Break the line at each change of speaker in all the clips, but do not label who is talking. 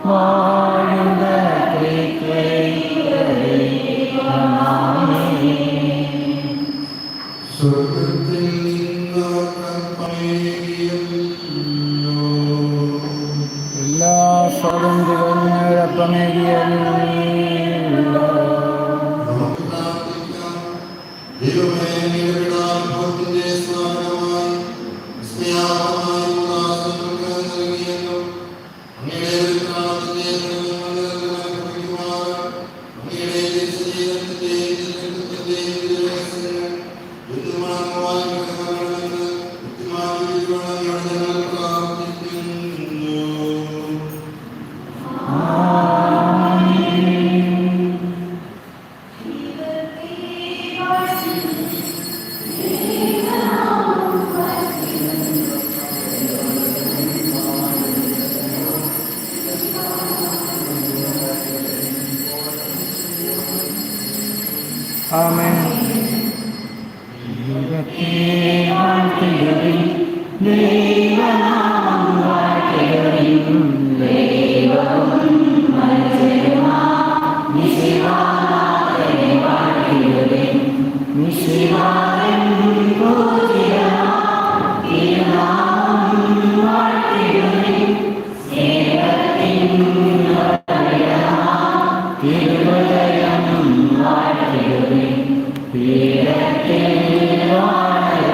വാഴുക
സ്വർഗ്ഗത്തിൽ
എല്ലാ സ്വാതന്ത്ര്യപ്പമേകിയല്ല ആമേൻ. ദൈവത്തെ വാഴ്ത്തുവിൻ, ദൈവനാമം വാഴ്ത്തുവിൻ, ദൈവവും മനുഷ്യരുമാം മിശിഹായെ വാഴ്ത്തുവിൻ, മിശിഹായൻ പൂജിതമാം തിരുനാമം വാഴ്ത്തുവിൻ, സ്നേഹത്തിൻ ഉറവിടമാം തിരുഹൃദയം വാഴ്ത്തുവിൻ, പീഠത്തിൽ വാണരുളും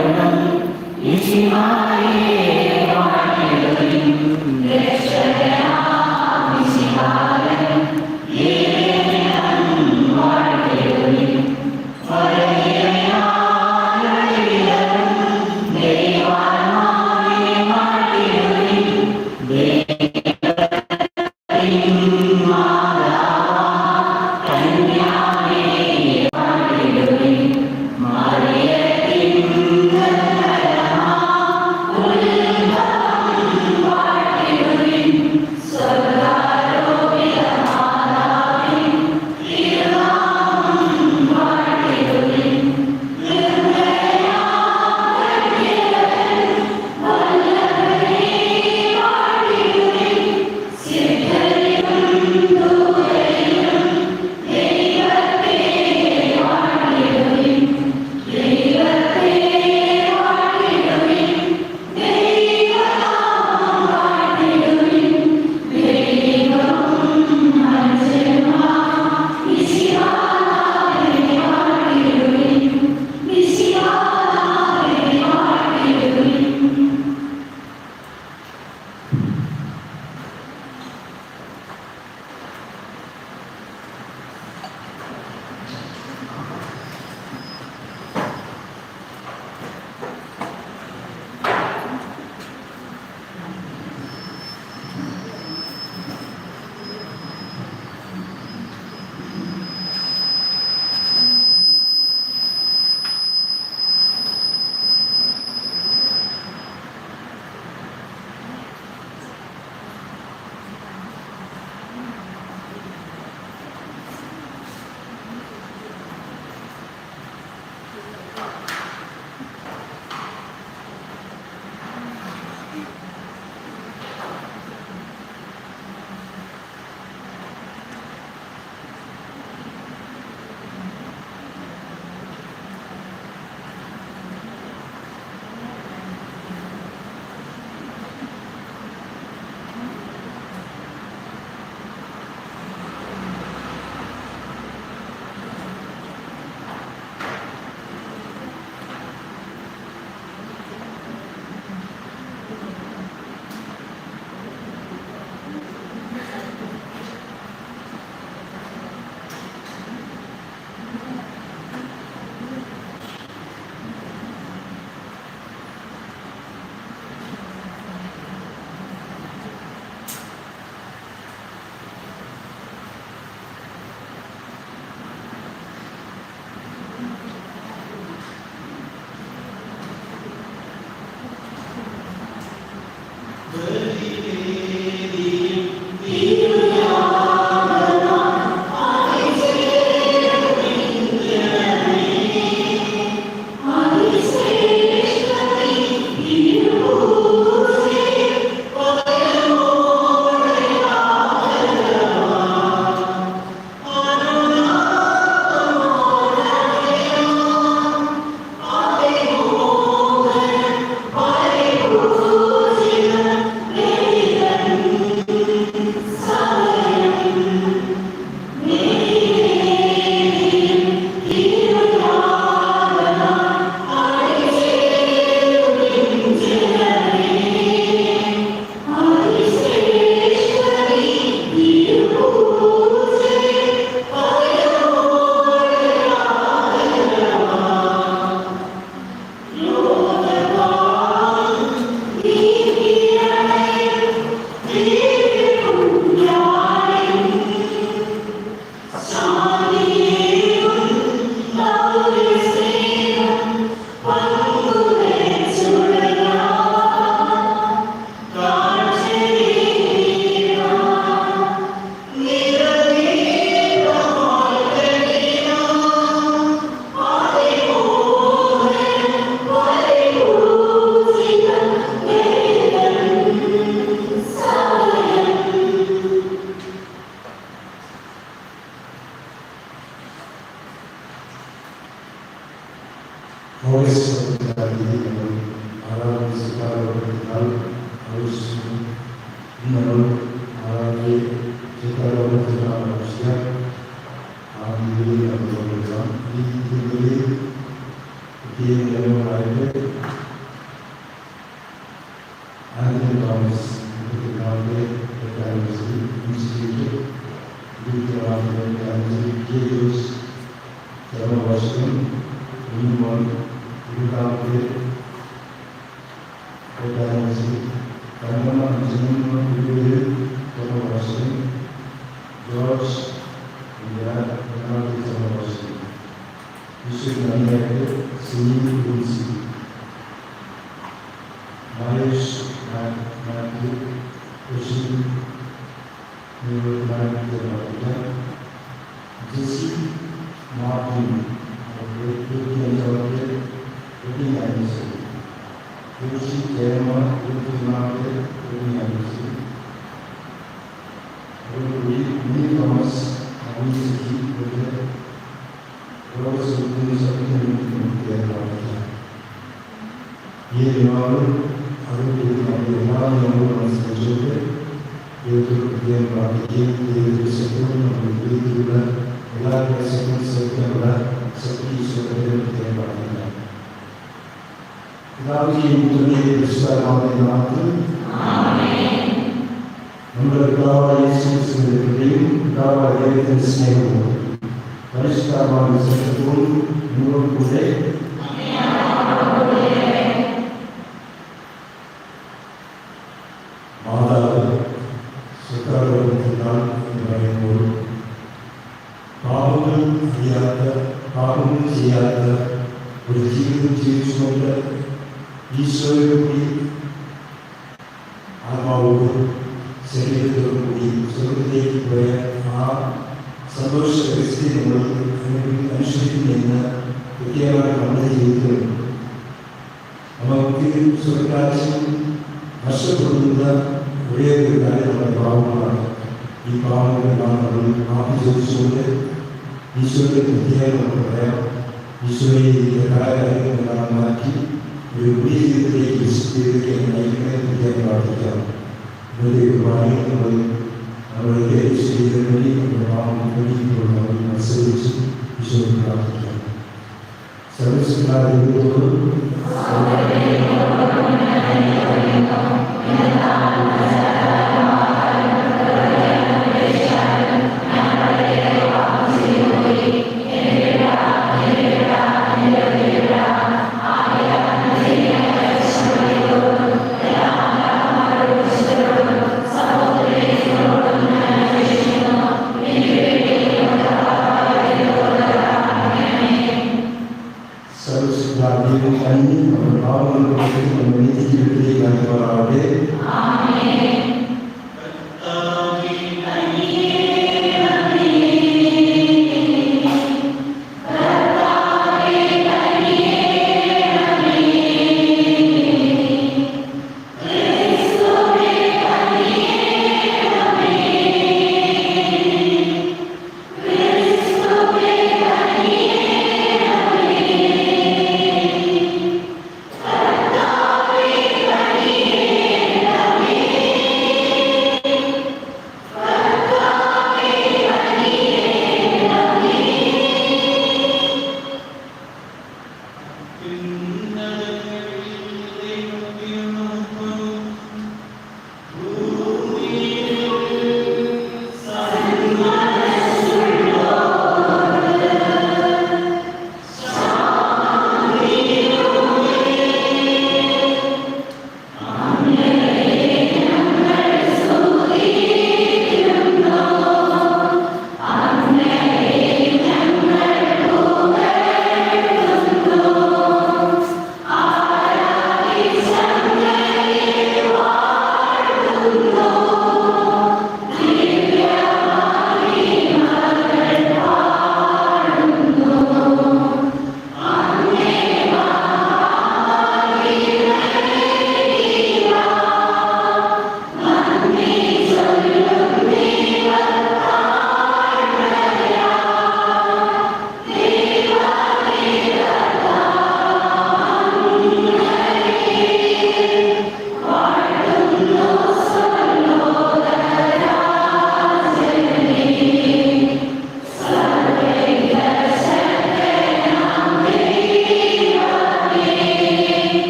Saudara-saudara,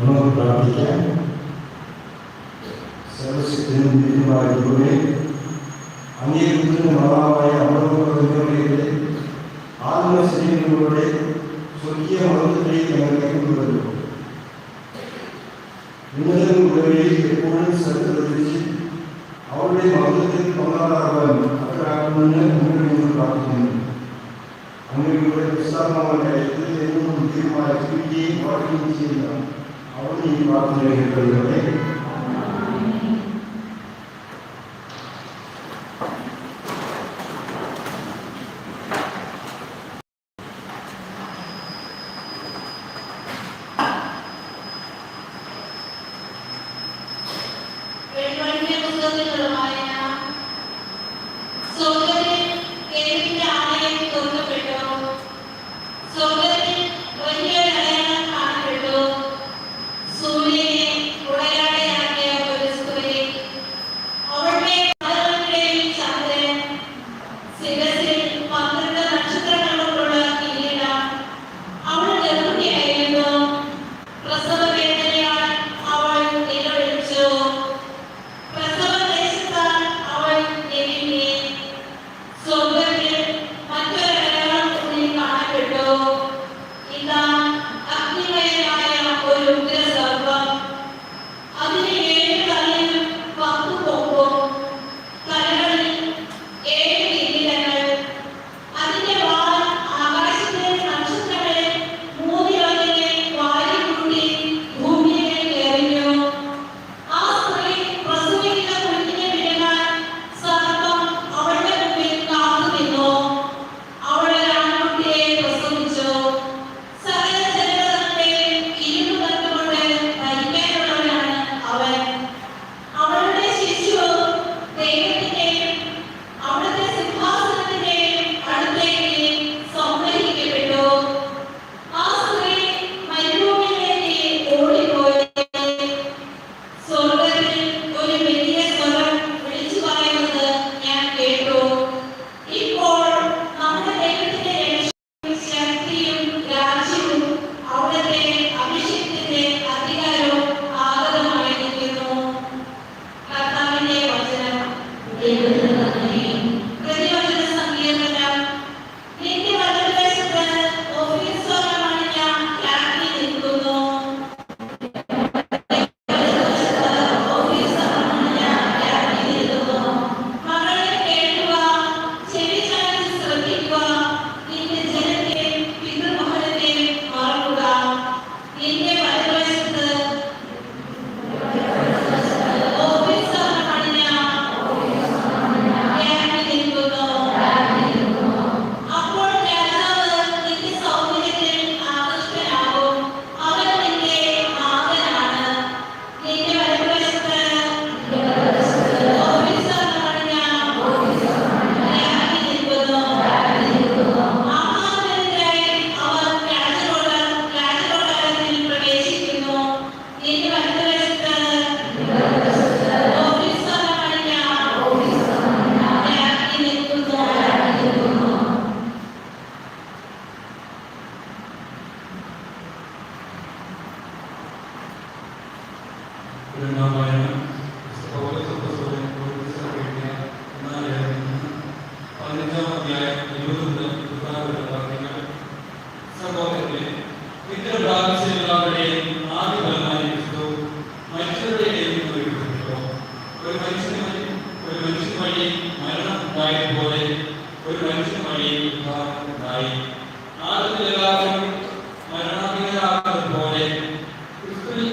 നമുക്ക് പ്രാർത്ഥിക്കാം. സർവശക്തനും ദൈവമായ ദൈവമേ, അങ്ങേ പുത്രന്റെ മാതാവായ അമൃതയുടെ ആത്മശരീരങ്ങളുടെ സ്വർഗീയ മതത്തിലേക്ക് ഞങ്ങൾ കൈക്കൊണ്ടുവരുന്നു. നിങ്ങളുടെ ഉള്ളവരെ എപ്പോഴും ശ്രദ്ധ അവരുടെ മതത്തിൽ പങ്കാളാകാൻ അവരാകുമെന്ന് അങ്ങനെയുള്ള പ്രാർത്ഥിക്കുന്നു. അങ്ങനെയുള്ള വിശ്രാമങ്ങളുടെ എന്നും ദൈവമായ ജീവിക്കുകയും വാഴുകയും ചെയ്യുന്ന അവിടെ ഈ പ്രാർത്ഥന കേൾക്കുന്നവരെ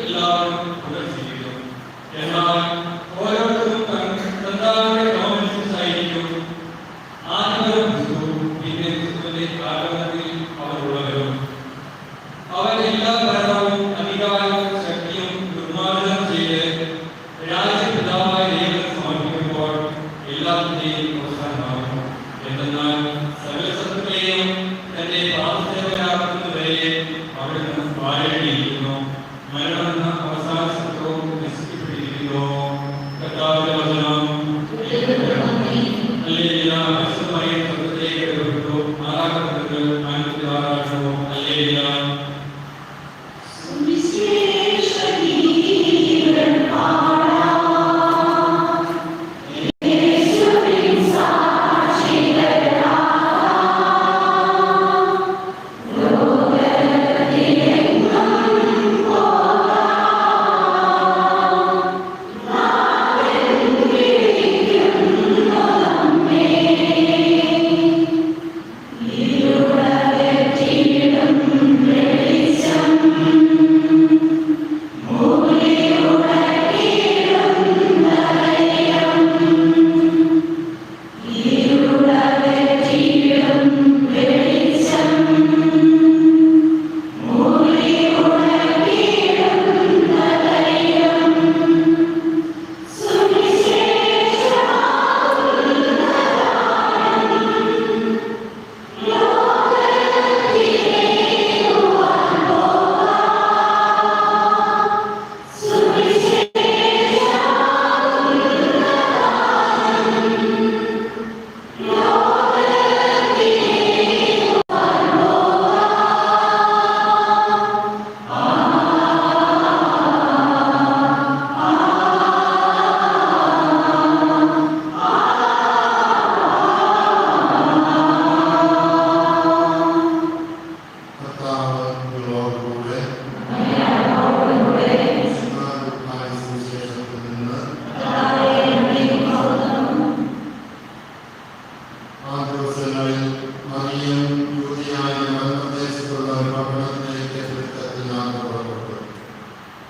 എല്ലാവരും പുനർജീവിക്കും. എന്നാൽ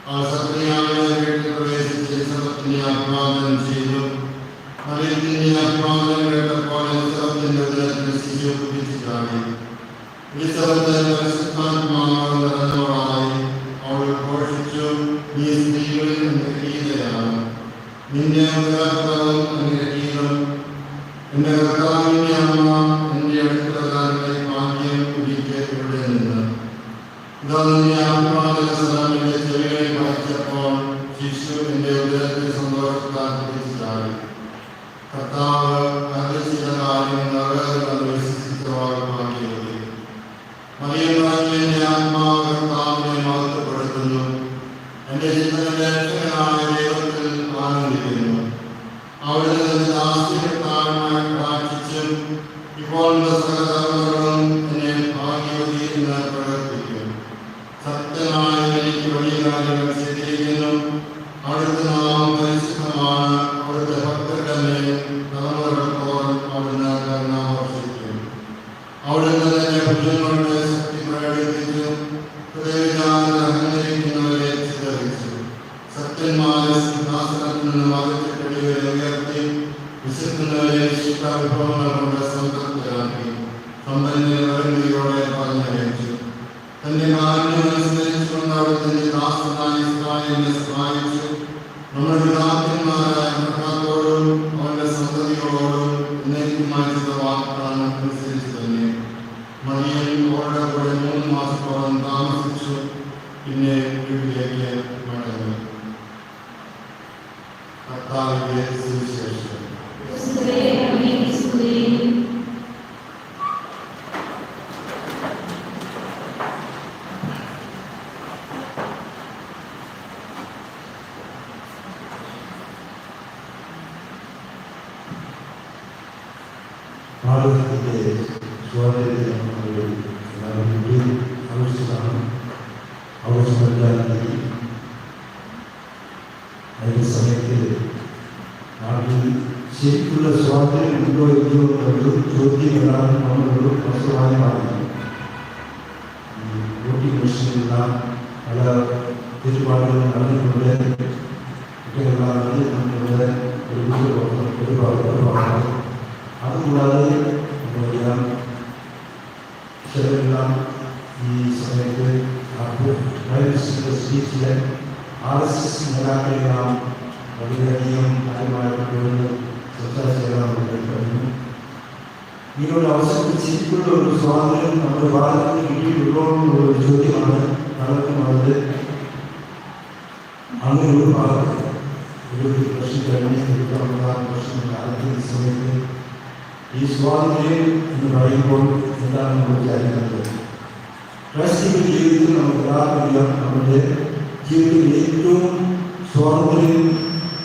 ആ സത്യായ വീട്ടിൽ പ്രവേശിച്ച് എലിസബത്തിനെ അഭിവാദനം ചെയ്തു. മറിയത്തിന്റെ അഭിവാദനം കേട്ടപ്പോൾ എലിസബത്തിന്റെ ഉദരത്തിൽ ശിശു കുതിച്ചുചാടി. എലിസബത്ത് പരിശുദ്ധാത്മാവാൽ നിറഞ്ഞവളായി. അവൾ ഘോഷിച്ചു, നീ സ്ത്രീകളിൽ അനുഗ്രഹീതയാണ്, നിന്റെ ഉദരഫലം അനുഗ്രഹീതം. എന്റെ കർത്താവിന്റെ അമ്മ എന്റെ അടുത്തുകാരുടെ ഭാഗ്യം എനിക്ക് ഇവിടെ നിന്ന്. ഇതാ നിന്റെ ആത്മാവിന്റെ ചെവികളിൽ വായിച്ചപ്പോൾ ശിശു എന്റെ ഉദരത്തിൽ സന്തോഷത്താൽ കുതിച്ചുചാടി. കർത്താവ് അറിയിച്ച കാര്യം നിറവേറുമെന്ന് വിശ്വസിച്ചവർ ഭാഗ്യവതി. മറിയമാരുടെ ആത്മാവ് കർത്താവിനെ മഹത്വപ്പെടുത്തുന്നു. എന്റെ ചിന്തയുടെ രക്ഷകനായ ദൈവത്തിൽ ആനന്ദിക്കുന്നു. അവിടെ നിന്ന് ദാസ്യത്താഴ്മ കാക്ഷിച്ചും ഇപ്പോൾ സകലധർമ്മങ്ങളും എന്നെ ഭാഗ്യവതി എന്ന് പ്രവർത്തിക്കും. സത്യനായ എനിക്ക് വലിയ കാര്യങ്ങൾ ചെയ്തിരിക്കുന്നു. അവിടുത്തെ നാമം പരിശുദ്ധമാണ്. അവിടുത്തെ ഭക്തരുടെ മേൽ തലമുറകളോളം അവിടുന്ന് കരുണ വർഷിക്കും. അവിടുന്ന് തന്നെ ഭുജങ്ങളുടെ ശക്തി പ്രകടിപ്പിച്ചു. ഹൃദയവിചാരത്തിൽ അഹങ്കരിക്കുന്നവരെ ചിതറിച്ചു. സത്യന്മാരെ സിംഹാസനത്തിൽ നിന്ന് മറിച്ചിട്ടടിവരെ ഉയർത്തി. വിശക്കുന്നവരെ ശിക്ഷാവിഭവങ്ങൾ കൊണ്ട് സംതൃപ്തരാക്കി. സമ്പന്നരെ വരുന്നതിയോടെ പറഞ്ഞയച്ചു. തന്റെ കാര്യം അനുസരിച്ചുകൊണ്ട് അവിടുത്തെ ദാസനായ ഇസ്രായേലിനെ സഹായിച്ചു. നമ്മുടെ പിതാക്കന്മാരായ അബ്രഹാത്തോടും അവന്റെ സന്തതികളോടും എന്നേക്കുമായി ചെയ്ത വാഗ്ദാനം അനുസരിച്ച് തന്നെ മറിയം അവരുടെ കൂടെ 3 മാസത്തോളം താമസിച്ചു. പിന്നെ വീട്ടിലേക്ക് മടങ്ങി. കർത്താവിന്റെ സുവിശേഷം.
ഭാരതത്തിൻ്റെ സ്വാതന്ത്ര്യം ആവശ്യമാണ്. ആവശ്യമില്ലാതെ അതിൻ്റെ സമയത്ത് നാട്ടിൽ ശരിക്കുള്ള സ്വാതന്ത്ര്യം ഉണ്ടോ ഇല്ലയോ എന്നൊരു ചോദ്യം വരാൻ നമ്മളൊരു പ്രസവായമാണ്. വോട്ടിംഗ് മെഷീനിലെല്ലാം പല തീരുമാനങ്ങൾ നടന്നിട്ടുണ്ട്. കുട്ടികളാണ് നമ്മളുടെ ഒരുപാട് അതുകൂടാതെ നമുക്കറിയാം ചിലരെല്ലാം ഈ സമയത്ത് സ്പീച്ചിലെ RSS നേതാക്കളെല്ലാം വളരെയധികം കാര്യമായിട്ട് സംസാരിച്ചു. ഇതിനോട് അവസരത്തിൽ ശരിക്കുള്ള ഒരു സ്വാതന്ത്ര്യം നമ്മുടെ ഭാരതത്തിൽ കിട്ടിയിട്ടുള്ളോ എന്നുള്ള ഒരു ചോദ്യമാണ് നടക്കുന്നത്. അങ്ങനെ ഒരു ഭാഗത്ത് ഒരു പ്രശ്നം കഴിഞ്ഞ പ്രശ്നം കാലത്ത് സമയത്ത് ഈ സ്വാതന്ത്ര്യം എന്ന് പറയുമ്പോൾ എന്താണ് നമ്മൾ വിചാരിക്കുന്നത്? ക്രൈസ്തവ ജീവിതത്തിൽ നമുക്ക് എല്ലാവർക്കും നമ്മുടെ ജീവിതത്തിൽ ഏറ്റവും സ്വാതന്ത്ര്യം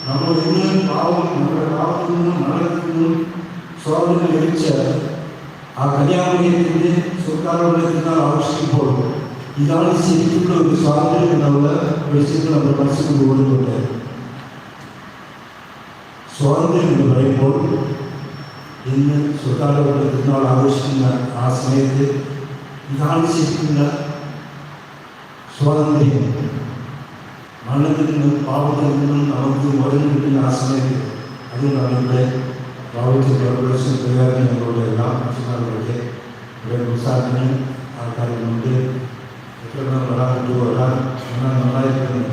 നമ്മൾ എന്നും നമ്മുടെ പാവത്തിൽ നിന്നും മരണത്തിൽ നിന്നും സ്വാതന്ത്ര്യം ലഭിച്ച ആ കന്യാകുമാരിയുടെ സർക്കാരോടെത്തുന്ന ആവശ്യിക്കുമ്പോൾ ഇതാണ് ശരിക്കുള്ള ഒരു സ്വാതന്ത്ര്യം എന്നുള്ള ഒരു ചിന്ത നമ്മുടെ മനസ്സിൽ കൊണ്ടുകൊണ്ടുണ്ട്. സ്വാതന്ത്ര്യം എന്ന് പറയുമ്പോൾ ഇന്ന് സർക്കാരോട് തിരുനാൾ ആഘോഷിക്കുന്ന ആ സമയത്ത് ഇതാണ് ശരിക്കുന്ന സ്വാതന്ത്ര്യം. മരണത്തിൽ നിന്നും പാവത്തിൽ നിന്നും നമുക്ക് മുരഞ്ഞു കിട്ടുന്ന ആ സമയത്ത്. അതുകൊണ്ടാണ് ഇവിടെ പാവത്തിൽ കോർപ്പറേഷൻ പ്രകാരങ്ങളോട് എല്ലാം മനുഷ്യന്മാരുടെ ഇവിടെ ഉത്സാഹത്തിന് ആൾക്കാരുണ്ട്. എത്ര വരാൻ പറ്റുമോ വരാൻ നന്നായിരിക്കുന്നു.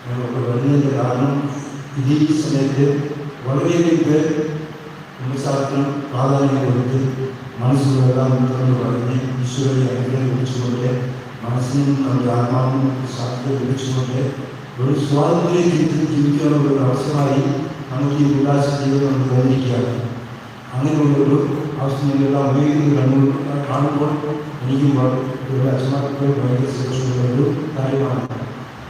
ഞങ്ങൾക്ക് വരുന്നതിൻ്റെ കാരണം ഈ സമയത്ത് വളരെയധികം പേർ ഉത്സാഹത്തിനും പ്രാധാന്യം കൊടുത്ത് മനസ്സിലെല്ലാം ഉണ്ടെന്ന് പറഞ്ഞ് ഈശ്വരനെ അനുഗ്രഹം ലഭിച്ചുകൊണ്ട് മനസ്സിനും നമ്മുടെ ആത്മാവിനും സാധ്യത ലഭിച്ചുകൊണ്ട് ഒരു സ്വാതന്ത്ര്യ ജീവിതത്തിൽ ജീവിക്കാനുള്ള ഒരു അവസരമായി നമുക്ക് ഈ ഉല്ലാസ ജീവിതം നമുക്ക് തന്നിരിക്കുകയാണ്. അങ്ങനെയുള്ളൊരു അവസരങ്ങളെല്ലാം ഉപയോഗിക്കുന്നത് കാണുമ്പോൾ എനിക്കും ഒരു അച്ഛന്മാർക്ക് ഭയങ്കര ശ്രദ്ധിച്ചുള്ള ഒരു കാര്യമാണ്.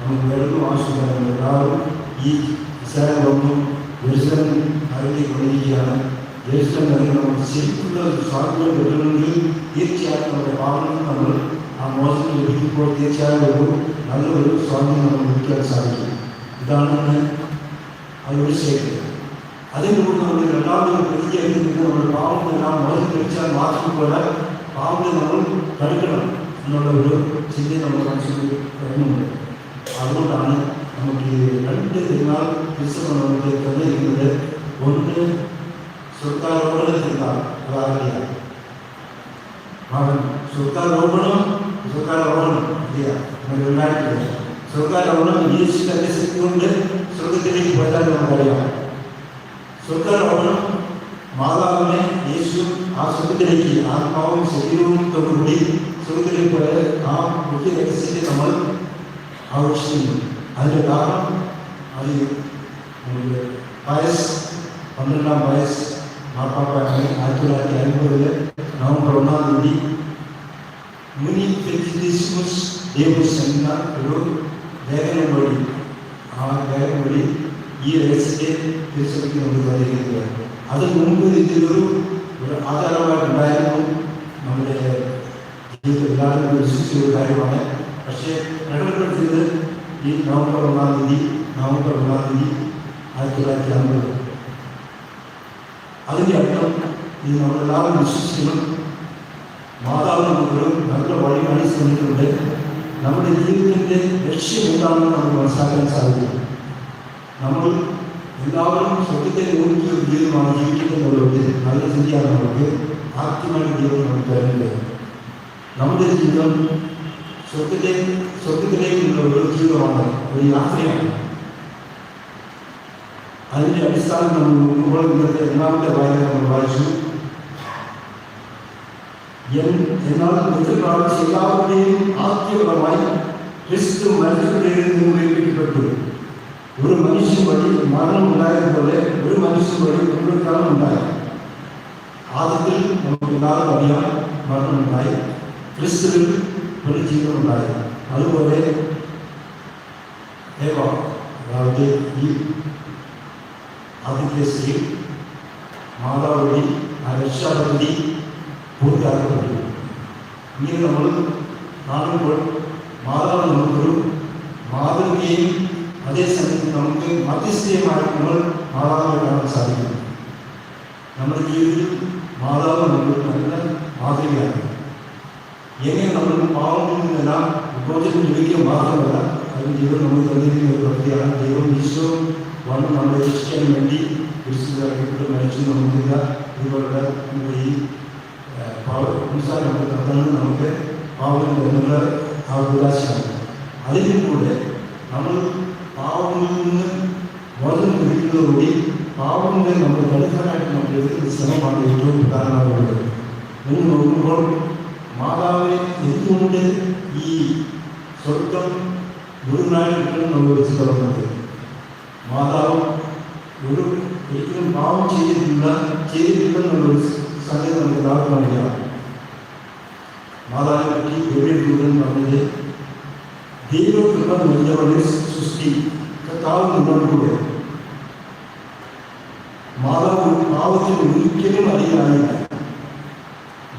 നമുക്ക് വെള്ളം ആവശ്യമില്ല. എല്ലാവരും ഈ വിശാലമൊന്നും ദർശനം അറിഞ്ഞുകൊണ്ടിരിക്കുകയാണ്. ദേശം നമുക്ക് ശരിക്കുള്ള സ്വാതന്ത്ര്യം കിട്ടണമെങ്കിൽ തീർച്ചയായും നമ്മുടെ പാവങ്ങൾ നമ്മൾ ആ മോശം ലഭിക്കുമ്പോൾ തീർച്ചയായും ഒരു നല്ലൊരു സ്വാതന്ത്ര്യം നമുക്ക് ലഭിക്കാൻ സാധിക്കും. ഇതാണ് അതൊരു ശേഖരം. അതിലൂടെ നമ്മൾ രണ്ടാമതൊരു പ്രതിജ്ഞ നമ്മുടെ പാവങ്ങളെല്ലാം മോശം ലഭിച്ചാൽ മാത്രമല്ല പാവങ്ങളെ നമ്മൾ തടുക്കണം എന്നുള്ള ഒരു ചിന്ത നമ്മുടെ മനസ്സിൽ വരുന്നുണ്ട്. അതുകൊണ്ടാണ് നമുക്ക് രണ്ട് തിരുനാൾ ഉത്സവം നമുക്ക് തന്നിരിക്കുന്നത്. ഒന്ന് സ്വർഗാരോഹണ തിരുനാൾ, അതാറിയാണ് സ്വർഗാരോഹണം ഇല്ല, ഉണ്ടായിട്ടില്ല. സ്വർഗാരോഹണം യേശുവിന്റെ ശക്തി കൊണ്ട് സ്വർഗത്തിലേക്ക് പോയാൽ നമുക്കറിയാം. സ്വർഗാരോഹണം മാതാവിനെ യേശു ആ സ്വർഗത്തിലേക്ക് ആത്മാവും ശരീരവും തൊടുകൂടി സ്വർഗത്തിലേക്ക് പോയ ആ മുഖ്യ രഹസ്യത്തെ നമ്മൾ ആഘോഷിക്കുന്നു. അതിൻ്റെ കാരണം അത് വയസ്സ് 12-ാം വയസ്സ് മാർപ്പാപ്പയാണ് 1950 നവംബർ 1-ാം തീയതി മുനിഫെക്സിസ്മസ് ഡേവിസ് എന്ന ഒരു ലേഖനം വഴി, ആ ലേഖനം വഴി ഈ രഹസ്യത്തെ തിരിച്ചറിഞ്ഞ് നമുക്ക് തന്നിരിക്കുകയാണ്. അതിന് മുമ്പ് ഇതിലൊരു ആചാരമായിട്ടുണ്ടായിരുന്നു, നമ്മുടെ ജീവിതത്തിൽ എല്ലാവരും വിശ്വസിച്ച ഒരു കാര്യമാണ്. പക്ഷേ പ്രകടനപ്പെടുത്തിയത് ഈ നവംബർ 1-ാം തീയതി 1950. അതിൻ്റെ അർത്ഥം ഇത് നമ്മളെല്ലാവരും വിശ്വസിക്കണം. മാതാവ് നമുക്കൊരു നല്ല വഴി കാണിച്ചു തന്നിട്ടുണ്ട്. നമ്മുടെ ജീവിതത്തിൻ്റെ ലക്ഷ്യം എന്താണെന്ന് നമുക്ക് മനസ്സിലാക്കാൻ സാധിക്കും. നമ്മൾ എല്ലാവരും സ്വർഗത്തെ നോക്കിയ ഒരു ജീവിതമാണ് ജീവിക്കുന്നുള്ളത്. നല്ല ചിന്തയാണ് നമുക്ക് ആത്മീയമായ ജീവിതം നമുക്ക് തരുന്നത്. നമ്മുടെ ജീവിതം സ്വർഗത്തിലേക്കുള്ള ഒരു ജീവിതമാണ്, ഒരു യാത്രയാണ്. അതിൻ്റെ അടിസ്ഥാനം നമ്മൾ നോക്കുമ്പോൾ ഇന്നത്തെ 2-ാമത്തെ വായന നമ്മൾ വായിച്ചു. എന്നാൽ മൃതപ്രാപിച്ച എല്ലാവരുടെയും ആദ്യഫലമായി ക്രിസ്തു മരിച്ചവരിൽ നിന്ന് ഉയർപ്പിക്കപ്പെട്ടു. ഒരു മനുഷ്യൻ വഴി മരണം ഉണ്ടായതുപോലെ ഒരു മനുഷ്യൻ വഴി പുനരുത്ഥാനം ഉണ്ടായി. ആദ്യത്തിൽ നമുക്ക് എല്ലാവരും അറിയാം, മരണമുണ്ടായി. ക്രിസ്തുവിൽ പുനരുജ്ജീവനമുണ്ടായി. അതുപോലെ അതായത് ഈ ആദ്യത്തെ സ്ത്രീ മാതാവ് വഴി ആ രക്ഷാപദ്ധതി പൂർത്തിയാക്കപ്പെട്ടു. ഇങ്ങനെ നമ്മൾ കാണുമ്പോൾ മാതാവ് നമുക്കൊരു മാതൃകയും അതേസമയത്ത് നമുക്ക് മധ്യസ്ഥയുമായി നമ്മൾ മാതാവിനെ കാണാൻ സാധിക്കും. നമ്മുടെ ജീവിതത്തിൽ മാതാവ് നമുക്ക് നല്ല മാതൃകയാണ്. എങ്ങനെ നമ്മൾ പാവങ്ങളിൽ നിന്നെല്ലാം വിമോചനം ലഭിക്കുക മാത്രമല്ല, അതിന് ദൈവം നമ്മൾ തന്നിരിക്കുന്ന ഒരു പ്രക്രിയയാണ്. ദൈവം ഈശോ വന്ന് നമ്മളെ രക്ഷിക്കാൻ വേണ്ടി ക്രിസ്തുവിട്ട് മരിച്ചു. നമുക്കില്ല ഇതുപോലുള്ള ഈ നമുക്ക് തന്നത് നമുക്ക് പാവങ്ങൾ എന്നുള്ള ആ ഉദാശയാണ്. അതിൻ്റെ കൂടെ നമ്മൾ പാവങ്ങളിൽ നിന്ന് മോചനം ലഭിക്കുന്നതോടുകൂടി പാവങ്ങളെ നമ്മൾ തടുക്കാനായിട്ട് നമ്മൾ എടുക്കുന്ന ശ്രമമാണ് ഏറ്റവും പ്രധാനമായിട്ടുള്ളത്. നിങ്ങൾ നോക്കുമ്പോൾ മാതാവിനെ എന്തുകൊണ്ട് ഈ സ്വർഗം മുഴുവനായി കിട്ടണം നമ്മൾ വെച്ച് തുടങ്ങുന്നത്? മാതാവ് ഒരിക്കലും പാവം ചെയ്തിട്ടില്ലെന്നുള്ളൊരു സംഗതി നമുക്ക് എല്ലാവർക്കും അറിയാം. മാതാവിനെ പറ്റി ദൂതൻ പറഞ്ഞത്, ദൈവകൃപ നിറഞ്ഞവരുടെ സൃഷ്ടി കർത്താവ് നിന്നോടുകൂടെ. മാതാവ് പാവത്തിന് ഒരിക്കലും അറിയാനില്ല.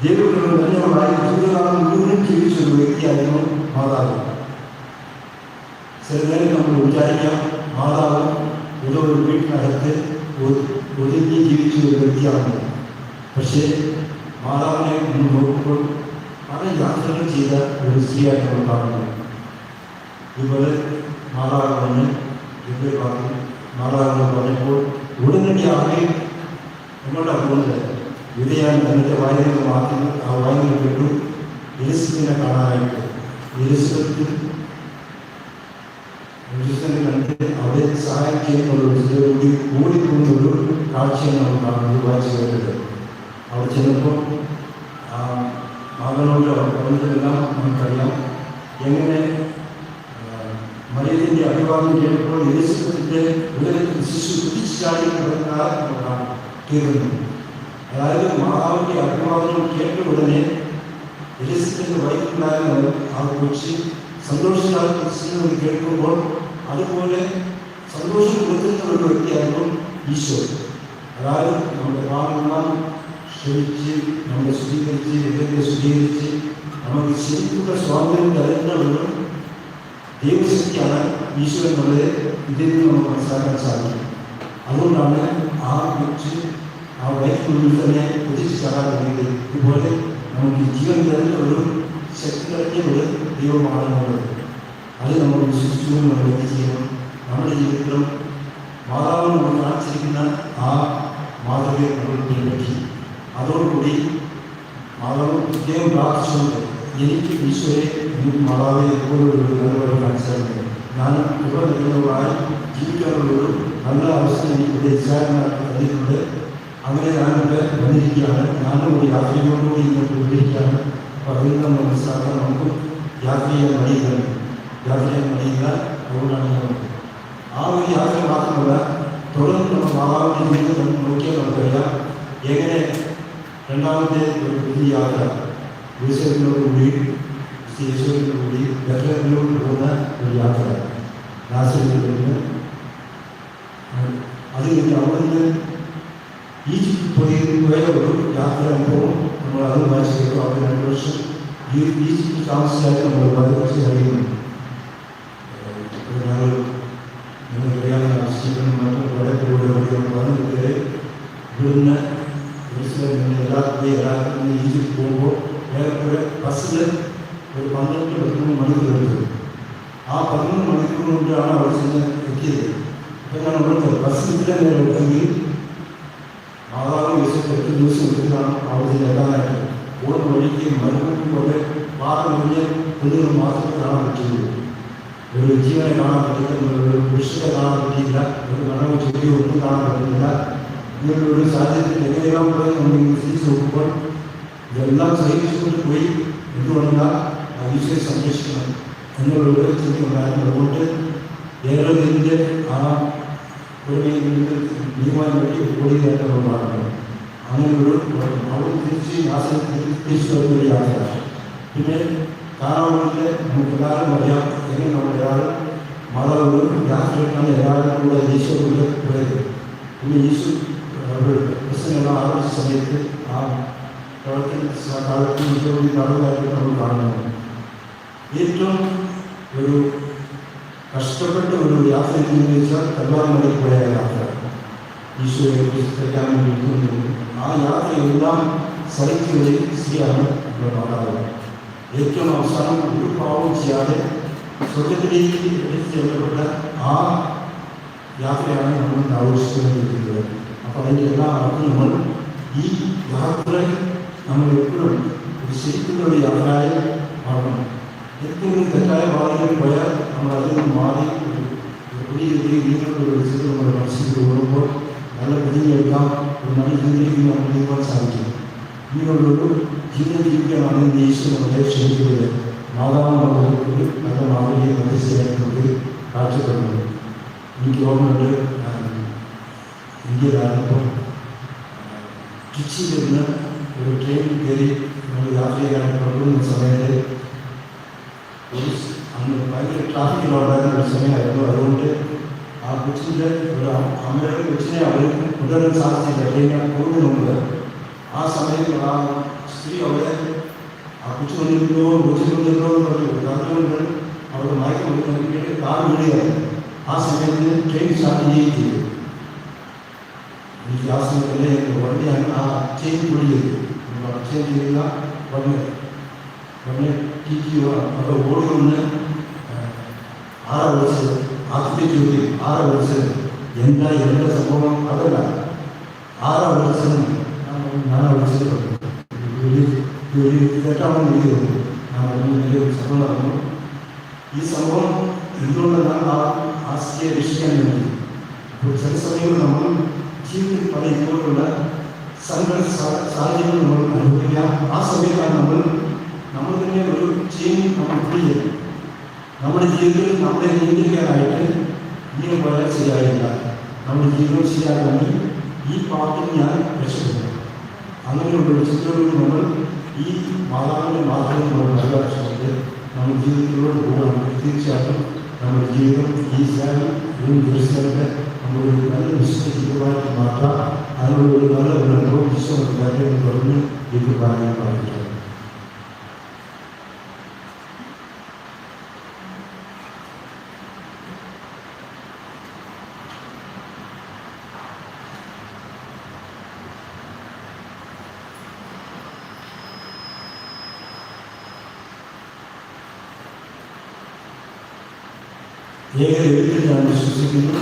ദൈവകൃപ നിറഞ്ഞവരായി ജീവിതകാലം മുഴുവൻ ജീവിച്ചൊരു വ്യക്തിയായിരുന്നു മാതാവ്. ചില നേരം നമ്മൾ വിചാരിക്കാം മാതാവ് ഏതോ ഒരു വീട്ടിനകത്ത് ഒതുങ്ങി ജീവിച്ച ഒരു വ്യക്തിയാണ്. പക്ഷേ മാതാവിനെ നമ്മൾ നോക്കുമ്പോൾ പല യാത്രകൾ ചെയ്ത ഒരു സ്ത്രീയായിട്ട് നമ്മൾ കാണുന്നു. ഇതുപോലെ മാതാവ് പറഞ്ഞ് ഇവിടെ പറഞ്ഞു, മാതാവ് പറഞ്ഞപ്പോൾ ഉടനടി ആകെയും എങ്ങോട്ടാണ് പോകുന്നത്? വിധയാൻ തൻ്റെ വായനകൾ മാറ്റുന്നു. ആ വായനകൾ കേട്ടു എലിസബത്തിനെ കാണാനായിട്ട്. എലിസബത്ത് കണ്ട് അവിടെ സഹായം ചെയ്യുന്നതോടുകൂടി ഓടിപ്പോകുന്നൊരു കാഴ്ചയാണ് നമ്മൾ കാണുന്നത്, വായിച്ചു കേട്ടത്. അവിടെ ചെന്നപ്പോൾ മകനോട് പറഞ്ഞതെല്ലാം നമുക്കറിയാം. എങ്ങനെ മറിയത്തിൻ്റെ അഭിവാദം കേട്ടപ്പോൾ എലിസബത്തിൻ്റെ ഉദരത്തിൽ ശിശു കുതിച്ചാടി തീർന്നു. അതായത് മാതാവിൻ്റെ അഭിവാദനം കേട്ട ഉടനെ എലിസബത്തിൻ്റെ വയറ്റിലുണ്ടായിരുന്ന ആ കൊച്ചി സന്തോഷത്തിൽ കേൾക്കുമ്പോൾ അതുപോലെ സന്തോഷം കൊടുക്കുന്ന ഒരു വ്യക്തിയായിരുന്നു ഈശോ. അതായത് നമ്മുടെ പാവങ്ങളെല്ലാം ക്ഷമിച്ച് നമ്മളെ ശുദ്ധീകരിച്ച് ഹൃദയത്തെ ശുദ്ധീകരിച്ച് നമുക്ക് ശരിക്കുള്ള സ്വാതന്ത്ര്യം തരുന്ന ഒരു ദൈവശക്തിയാണ് ഈശോ എന്നുള്ളത് ഇതിൽ നിന്ന് നമുക്ക് മനസ്സിലാക്കാൻ സാധിക്കും. അതുകൊണ്ടാണ് ആ കൊച്ച് ആ വയറ്റിനുള്ളിൽ തന്നെ കുതിച്ച് ചാടാൻ തുടങ്ങിയത്. ഇതുപോലെ നമുക്ക് ജീവൻ തരുന്ന ഒരു ശക്തി തരുന്ന ഒരു ദൈവമാണെന്നുള്ളത്. അത് നമ്മൾ വിശ്വസിച്ചുകൊണ്ട് നമ്മൾ എന്ത് ചെയ്യണം? നമ്മുടെ ജീവിതത്തിലും മാതാവ് നമ്മൾ കാണിച്ചിരിക്കുന്ന ആ മാതൃകയെ നമ്മൾ പിൻപറ്റി അതോടുകൂടി മാതാവ് പ്രത്യേകം പ്രാർത്ഥിച്ചുകൊണ്ട് എനിക്ക് ഈശോയെ എനിക്ക് മാതാവെ എപ്പോഴും ഒരു നല്ലവരെ കാണിച്ചാൽ ഞാൻ ഇവിടെ നിൽക്കുന്നവരായി ജീവിക്കാനുള്ളൊരു നല്ല അവസ്ഥ എനിക്ക് ഉപദേശിച്ചിട്ടുണ്ട്. അങ്ങനെ ഞാനിവിടെ വന്നിരിക്കുകയാണ്. ഞാനും ഒരു യാത്രയോടുകൂടി ഇങ്ങോട്ട് വന്നിരിക്കുകയാണ്. അപ്പോൾ അതിൽ നിന്ന് മനസ്സിലാക്കാൻ നമുക്കും യാത്ര ചെയ്യാൻ മടിയില്ല. അതുകൊണ്ടാണ് ഞാൻ ആ ഒരു യാത്ര മാത്രമല്ല, തുടർന്ന് നമ്മൾ മാതാവിൻ്റെ ജീവിതം നോക്കിയാൽ നമുക്കറിയാം എങ്ങനെ രണ്ടാമത്തെ ഒരു പുതിയ യാത്ര യേശുവിനോടുകൂടി ബെത്ലഹേമിലോട്ട് പോകുന്ന ഒരു യാത്ര നാസറിൽ നിന്ന് അത് കഴിഞ്ഞ് അവിടെ നിന്ന് ഈജിപ്തിൽ പോയ ഒരു യാത്ര അനുഭവം നമ്മൾ അത് വായിച്ചു. അവിടെ 2 വർഷം ഈജിപ്തിൽ താമസിച്ചാൽ നമ്മൾ പതിനഞ്ച് കഴിയുന്നു. നിങ്ങൾക്കറിയാൻ ആവശ്യങ്ങളും മറ്റും കുറേ വന്നിട്ട് ഇവിടുന്ന് എല്ലാവർക്കും ഈജിപ്തിൽ പോകുമ്പോൾ ഏറെക്കുറെ ബസ്സിൽ ഒരു 12-13 മണിക്കൂർ എടുത്തു. ആ 13 മണിക്കൂർ കൊണ്ടാണ് അവിടെ ചെന്ന് എത്തിയത്. അപ്പോൾ ഞാൻ അവിടുത്തെ ബസ്സിൽ ഇത്ര നേരം എടുത്തെങ്കിൽ മാതാവ് യേശുവിന് 8 ദിവസം എടുത്തിട്ടാണ് അവിടെ ചെന്ന് എത്താനായിട്ട്. പോകുന്ന വഴിക്ക് മരുഭൂമി പോലെ പാറ മുറിഞ്ഞ് കുഞ്ഞുങ്ങൾ മാത്രമേ കാണാൻ പറ്റുള്ളൂ. ഒരു ജീവനെ കാണാൻ പറ്റില്ല, ഒരു പുരുഷനെ കാണാൻ പറ്റിയില്ല, ഒരു മണമോ ചെടിയോ ഒന്നും കാണാൻ പറ്റുന്നില്ല. ഇങ്ങനെയുള്ള ഒരു സാഹചര്യത്തിൽ എങ്ങനെയെല്ലാം പോയി നമ്മൾ തിരിച്ച് നോക്കുമ്പോൾ ഇതെല്ലാം സഹിച്ചുകൊണ്ട് പോയി എന്തുകൊണ്ടാൽ ഈശോയെ സംരക്ഷിക്കണം എന്നുള്ളൊരു ചിന്തയുണ്ടായിരുന്നു. അതുകൊണ്ട് കേരളത്തിൻ്റെ ആ ഒരു നിയമം വേണ്ടി ഓടിയായിട്ട് നമ്മൾ കാണുന്നത്. അങ്ങനെ ഒരു അവിടെ തിരിച്ച് വരുന്നൊരു യാത്ര. പിന്നെ കാണാവുന്നതിൽ നമുക്കെല്ലാവരും അറിയാം എങ്ങനെ നമ്മളൊരാൾ മാതാവ് യാത്രയ്ക്കാണ് എല്ലാവരും കൂടെ ഈശോയുടെ പോയത്. പിന്നെ ഈശോ ക്രിസ്ത്യനെല്ലാം ആരംഭിച്ച സമയത്ത് ആ കാലത്ത് ഈശോയുടെ നടന്നതായിട്ട് നമ്മൾ കാണുന്നത്. ഏറ്റവും ഒരു കഷ്ടപ്പെട്ട ഒരു യാത്ര എന്ന് വെച്ചാൽ കൽവാരിമലയിൽ പോയ യാത്ര. ഈശോയെ ക്രിസ്തുക്കാൻ വേണ്ടി ആ യാത്രയെല്ലാം സഹിക്കുകയും സ്ത്രീയാണ് നമ്മുടെ മാതാവ്. ഏറ്റവും അവസാനം ഒരു പാവം ചെയ്യാതെ സ്വർഗത്തിലേക്ക് എടുത്ത് ചെല്ലപ്പെട്ട ആ യാത്രയാണ് നമ്മൾ ആഘോഷിച്ചുകൊണ്ടിരിക്കുന്നത്. അപ്പോൾ അതിൻ്റെ എല്ലാ അർത്ഥങ്ങളും ഈ യാത്ര നമ്മൾ എപ്പോഴും ഒരു ശരിക്കുള്ള ഒരു യാത്രയായി മാറണം. ഏറ്റവും തെറ്റായ പാതയിൽ പോയാൽ നമ്മൾ അതിൽ നിന്ന് മാറി പുതിയ രീതിയിലുള്ള ഒരു സ്ഥിതി നമ്മുടെ മനസ്സിൽ ഓടുമ്പോൾ നല്ല പ്രതിയെടുക്കാം, ഒരു നല്ല ജീവിതത്തിലേക്ക് നമുക്ക് നീങ്ങാൻ സാധിക്കും. ഇങ്ങനെയുള്ളൊരു ജീവിതം ജീവിക്കാനാണ് ഇന്ന് ഈശോ നമ്മളെ ക്ഷണിക്കുന്നത്. മാതാവ് ഒരു നല്ല മാതൃകയെ മനസ്സിലാക്കി നമുക്ക് കാഴ്ചപ്പെടുന്നത്. എനിക്ക് ഓർമ്മയുണ്ട്, ഇന്ത്യയിലാണിപ്പോൾ ട്രിച്ചിയിൽ നിന്ന് ഒരു ട്രെയിനിൽ കയറി നമ്മൾ യാത്ര ചെയ്യാൻ പുറപ്പെടുന്ന സമയത്ത് അന്ന് ഭയങ്കര ട്രാഫിക്കിലുണ്ടായിരുന്ന ഒരു സമയമായിരുന്നു. അതുകൊണ്ട് ആ കൊച്ചിൻ്റെ ഒരു അമ്മയുടെ കൊച്ചിനെ അവർ കൊണ്ടുവരാൻ സാധിച്ചില്ല. ട്രെയിൻ പോകുന്നതിന് മുമ്പ് ആ സമയത്ത് ആ സ്ത്രീ അവിടെ ആ കൊച്ചു കൊണ്ടിരുന്നോ എന്ന് പറഞ്ഞു. അതുകൊണ്ട് അവിടെ മയക്കം നോക്കിയിട്ട് കാർ വീഴുകയാണ്. ആ സമയത്ത് ട്രെയിൻ സ്റ്റാർട്ട് ചെയ്യുകയും ചെയ്തു. എനിക്ക് ആ സമയത്തല്ലേ വണ്ടിയാണ് ആ ചെയിൻ പൊടിയത്. ചെയിൻ ചെയ്യുക ഉടനെ ടീക്കുക അവിടെ ഓടി വന്ന് ആരാ വിളിച്ചത്, ആദ്യത്തെ ചോദ്യം ആരാ വിളിച്ചത്, എന്താ എൻ്റെ സംഭവം അതല്ല, ആരാ വിളിച്ചത്, ഞാനാ വിളിച്ചത് തെറ്റാണെന്ന് എനിക്ക് തോന്നുന്നു. ഞാൻ വലിയ ഒരു സംഭവം നടന്നു. ഈ സംഭവം എന്തുകൊണ്ടാണ് ആ സ്ത്രീയെ രക്ഷിക്കാൻ വേണ്ടി. അപ്പോൾ ചില സമയങ്ങളിൽ നമ്മൾ ജീവിതത്തിൽ പല ഇതുപോലുള്ള സങ്കട സാഹചര്യങ്ങൾ നമ്മൾ അനുഭവിക്കാം. ആ സമയത്താണ് നമ്മൾ തന്നെ ഒരു ചെയിൻ നമ്മൾ പിടിക്കുക. നമ്മുടെ ജീവിതത്തിൽ നമ്മളെ നിയന്ത്രിക്കാനായിട്ട് ഇങ്ങനെ പോയാൽ ശരിയായില്ല. നമ്മുടെ ജീവിതം ശരിയാക്കണമെങ്കിൽ ഈ പാട്ടിൽ ഞാൻ രക്ഷപ്പെടുന്നു. അങ്ങനെയുള്ള ചിത്രങ്ങളിൽ നമ്മൾ ഈ മാതാവിൻ്റെ മാതാവിനെ നമ്മൾ മനസ്സിലാക്കിയിട്ട് നമ്മുടെ ജീവിതത്തിലൂടെ പോകണം. തീർച്ചയായിട്ടും നമ്മുടെ ജീവിതം ഈ ദിവസത്തെ നമ്മളൊരു നല്ല വിശുദ്ധ ജീവിതമായിട്ട് മാറ്റാം. അതിനുള്ള ഒരു നല്ല അനുഭവം വിശ്വസിക്കാതെ പറഞ്ഞ് ഇത് പറയാൻ പാടില്ല. ഏകദൈവത്തിൽ ഞാൻ വിശ്വസിക്കുന്നു.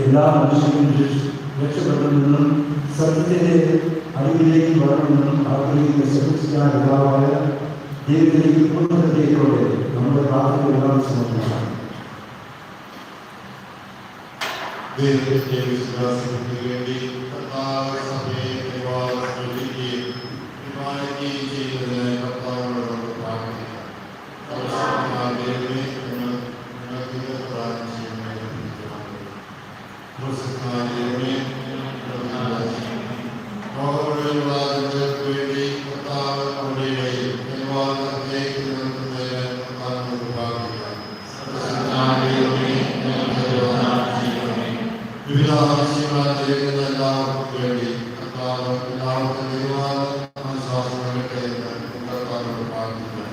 എല്ലാ മനുഷ്യരും രക്ഷപ്പെട്ടെന്നും സത്യത്തിന്റെ അറിവിലേക്ക് വരണമെന്നും ആഗ്രഹിക്കുന്ന ശ്രദ്ധിക്കാൻ പിതാവായ ദൈവത്തിലേക്ക് പൂർണ്ണതയോടെ നമ്മുടെ പ്രാർത്ഥന എല്ലാം സമർപ്പിക്കാം.
ദൈവത്തിന്റെ വിശ്വാസത്തിന് വേണ്ടി കർത്താവ് സഭയെ പരിപാലിക്കുകയും വിമാനിക്കുകയും ചെയ്യുന്നതിന് കർത്താവിനോട് നമുക്ക് പ്രാർത്ഥിക്കാം. വിവിധ ആവശ്യങ്ങളാൽ എല്ലാവർക്കും വേണ്ടി കർത്താവ് എല്ലാവർക്കും വിശ്വാസം കർത്താവിനോട് പ്രാർത്ഥിക്കാം.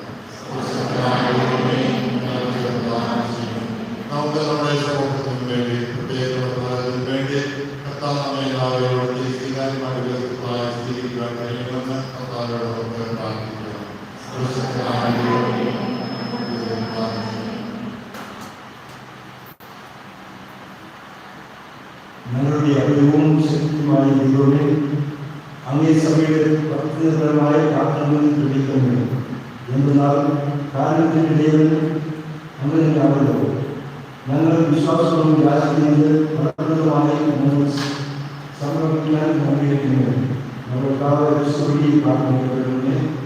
നമുക്ക് നമ്മുടെ സമൂഹത്തിന് വേണ്ടി പ്രത്യേകത്തിന് വേണ്ടി കർത്താവ് എല്ലാവരോട് സ്വീകാര്യമായ സ്ഥിതിക്കാൻ കഴിയുമെന്ന് കർത്താവിനോട് നമുക്ക് പ്രാർത്ഥിക്കാം.
ഞങ്ങളുടെ അറിവും ശക്തിയുമായ ദൈവമേ, അങ്ങേ സഭയുടെ പ്രവർത്തനപരമായ പ്രാർത്ഥനകളിൽ തെളിയിക്കുന്നു. എന്നാൽ കാരണത്തിന്റെ ദൈവം അങ്ങനെയാണല്ലോ. ഞങ്ങൾ വിശ്വാസവും യാചിക്കുന്നത് ഫലപ്രദമായി ഞങ്ങൾ സമർപ്പിക്കാൻ ആഗ്രഹിക്കുന്നു. ഞങ്ങൾ പ്രാർത്ഥിക്കപ്പെടുന്നു.